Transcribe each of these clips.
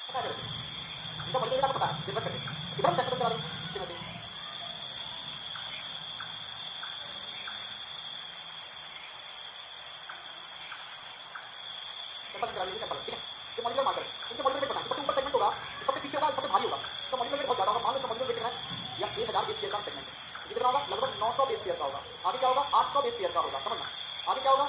पता है इनका मॉलिक्यूलर वेट आपको पता है, निर्भर करते हैं इधर हम चला देंगे मॉलिक्यूलर मार्कर इनके मॉलिक्यूलर वेट बताएं। सबसे ऊपर सेगमेंट होगा, सबसे पीछे होगा, सबसे भारी होगा, तो मॉलिक्यूलर वेट बहुत ज्यादा होगा। मान लो इसका मॉलिक्यूलर वेट कितना है, या 1000 बेस पेयर का सेगमेंट है, कितना होगा, लगभग 900 बेस पेयर का होगा। आगे क्या होगा, 800 बेस पेयर का होगा, समझना। आगे क्या होगा,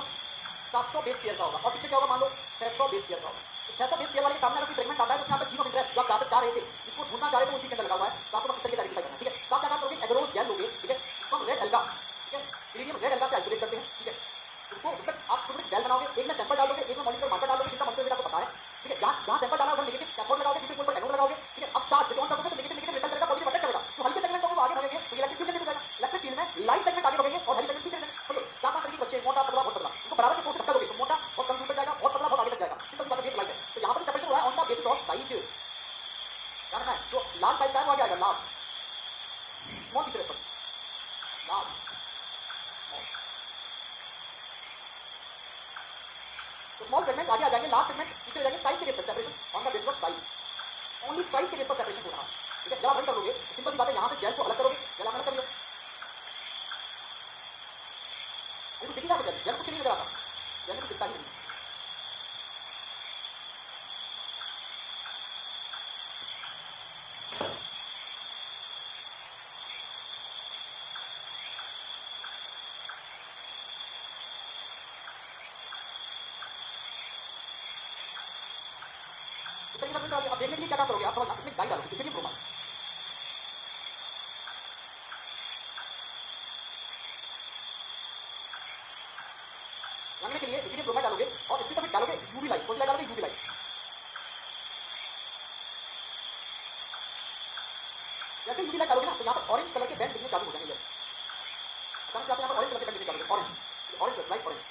700 बेस पेयर का होगा, और पीछे क्या होगा, मान लो 600 बेस पेयर का होगा। 600 बेस पेयर वाले के सामने अगर कोई सेगमेंट आता है तो उसमें आप जीरो इंटरेस्ट जो आप चाह रहे थे इसको ढूंढना चाह रहे थे, उसी के अंदर लगा हुआ है, तो आपको किस तरीके से आइडेंटिफाई करना है, ठीक है। तो आप क्या काम करोगे, एग्रोस जेल लोगे, ठीक है, इसको रेड एल्गा, ठीक है, इरिडियम रेड एल्गा से आइसोलेट करते हैं, ठीक है। उसको आप छोटे जेल बनाओगे, एक में सैंपल डालोगे, एक में मॉलिक्यूलर मार्कर डालोगे, जिसका मॉलिक्यूलर वेट आपको पता है, ठीक है। जहां सैंपल डाला है नेगेटिव कैथोड लगाओगे, दूसरे पोल पर एनोड लगाओगे, ठीक है। अब चार्ज ऑन करोगे तो नेगेटिव नेगेटिव रिटर्न करेगा, पॉजिटिव अटैक करेगा। तो हल्के सेगमेंट को आगे भागेंगे तो इलेक्ट्रिक फील्ड जनरेट हो जाएगा, इलेक्ट्रिक फील्ड में लाइट सेगमेंट आगे भागेंगे और हेवी सेगमेंट पीछे जनरेट हो जाएगा। चार पांच तरीके के बच्चे, मोटा पतला बहुत पतला, इनको बराबर के फोर्स धक्का दोगे तो मोटा बहुत कम दूर तक जाएगा, बहुत पतला बहुत आगे तक जाएगा। सिंपल सी बात है, लाइट है। तो यहां पर सेपरेशन हो रहा है on the basis of size, क्या है जो लार्ज साइज का है वो आगे आएगा, लार्ज स्मॉल पीछे रेफर लार्ज स्मॉल सेगमेंट आगे आ जाएंगे, लार्ज सेगमेंट पीछे हो जाएंगे। साइज के बेस पर separation on the basis of size, only size के बेस पर सेपरेशन हो रहा है, ठीक है। जब आप रन करोगे सिंपल सी बात है, यहां से जेल को अलग करोगे, जेल अलग कर लिया, ये दिख रहा है, जेल कुछ नहीं नजर आता, जेल कुछ दिखता ही नहीं। अब देखने के लिए क्या काम करोगे आप, समझना, इसमें डाई डालोगे, इथेरियम ब्रोमाइड, रंगने के लिए इथेरियम ब्रोमाइड डालोगे और इसकी तरफ डालोगे यूवी लाइट, कौन सी लाइट डालोगे, यूवी लाइट। जैसे यूवी लाइट डालोगे ना तो यहाँ पर ऑरेंज कलर के बैंड दिखने चालू हो जाएंगे, अचानक से आप यहाँ पर ऑरेंज कलर के बैंड दिखने चालू हो जाएंगे, orange light orange.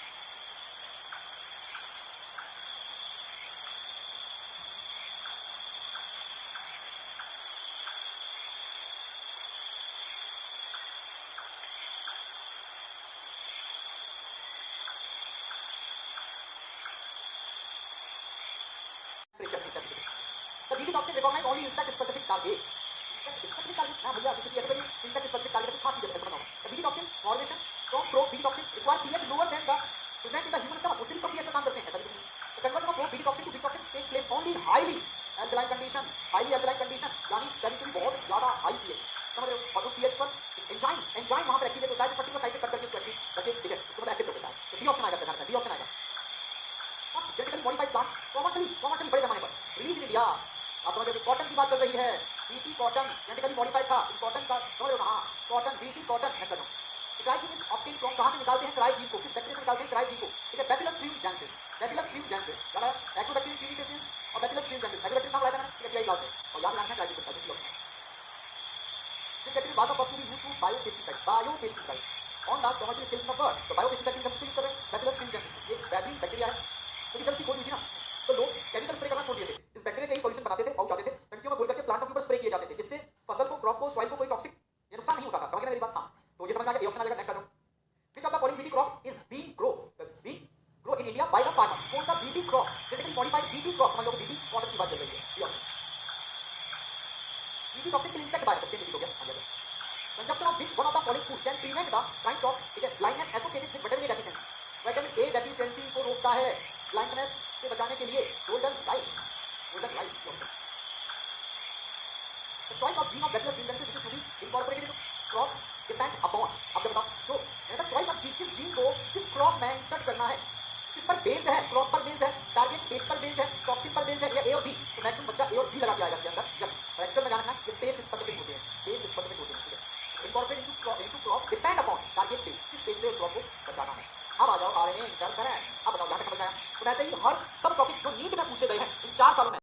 The BT toxin recognize only insect specific target. Specific target ना भैया, किसी एटोमेटिक insect specific target की खास चीज है, ऐसा बनाओ। The BT toxin formation from probe BT toxin require pH lower than the present in the human stomach, उससे भी कम pH पे काम करते हैं, ऐसा भी। The conversion of probe BT toxin to BT toxin takes place only highly alkaline condition, यानी territory बहुत ज्यादा हाई pH, समझ रहे हो। और उस pH पर एंजाइम वहां पर एक्टिवेट होता है, जो पर्टिकुलर साइट पे कट करके उसको एक्टिव, ठीक है, उसको मतलब एक्टिव होता है। तो डी ऑप्शन आएगा, ध्यान रखना, डी ऑप्शन आएगा। जेनेटिकली मॉडिफाइड प्लांट कॉमर्शियली बड़े पैमाने पर रिलीज इन इंडिया। आप समझ रहे, कॉटन की बात चल रही है, बीटी कॉटन जेनेटिकली मॉडिफाइड था, कॉटन का समझ रहे हो, हाँ कॉटन बीटी कॉटन है करो। क्राइजीन इज ऑब्टेन फ्रॉम, कहां से निकालते हैं, क्राइजीन को, किस बैक्टीरिया से निकालते हैं, क्राइजीन को, ठीक है। बैसिलस ट्यूबरकुलोसिस, बैसिलस ट्यूबरकुलोसिस क्या है, एक्टोबैक्टीरियम ट्यूबरकुलोसिस और बैसिलस ट्यूबरकुलोसिस, एक्टोबैक्टीरियम नाम बताया मैंने, ठीक है, पीआई क्लास है, और याद रखना क्राइजीन को, ठीक है। दिस बैक्टीरिया बात of to be used to biopesticide on the commercial scale of bird. तो बायोपेस्टिसाइड का यूज कर रहे हैं, बैसिलस ट्यूबरकुलोसिस एक बैक्टीरिया बैक्टीरिया है। तो जब की खोज हुई थी ना तो लोग केमिकल स्प्रे करना छोड़ दिए थे, इस बैक्टीरिया के ही सॉल्यूशन बनाते थे, पाउच आते थे, टंकियों में घोल करके प्लांटों के ऊपर स्प्रे किए जाते थे, इससे फसल को, क्रॉप को, सॉइल को कोई टॉक्सिक ये नुकसान नहीं होता था, समझ गए मेरी बात। हाँ तो ये समझ में आ गया, ये ऑप्शन आ जाएगा। नेक्स्ट आ जाओ, which of the following BT crop is being grow in India by the farmer, कौन सा BT crop, genetically modified BT crop, समझ लो बीटी कॉटन की बात चल रही है। बीटी टॉक्सिक किल इंसेक्ट बाय, सेम हो गया, आ गया। Consumption of which one of the following food can prevent the kinds of, ठीक है, blindness associated with vitamin A deficiency, vitamin A deficiency को रोकता है, ब्लाइंडनेस से बचाने के लिए golden rice, golden rice. The choice of gene of bacillus thuringiensis which is to be incorporated into crop depend upon, अब जब बताओ तो the choice of gene, किस जीन को किस क्रॉप में इंसर्ट करना है, किस पर बेस्ड है, क्रॉप पर बेस्ड है, टारगेट पेस्ट पर बेस्ड है, टॉक्सिन पर बेस्ड है, या ए और बी। तो मैक्सिमम बच्चा ए और बी लगा के आएगा इसके अंदर। जब फ्रैक्चर में जानना ये पेस्ट स्पेसिफिक होते हैं, पेस्ट स्पेसिफिक होते हैं, ठीक है। Incorporate into crop depend upon target paste, किस पेस्ट से क्रॉप को बचाना है। अब आ जाओ आरएनए इंटर करें, अब बताओ यहाँ तक समझ आया। तो वैसे ही हर सब टॉपिक जो नीट में पूछे गए हैं इन 4 सालों में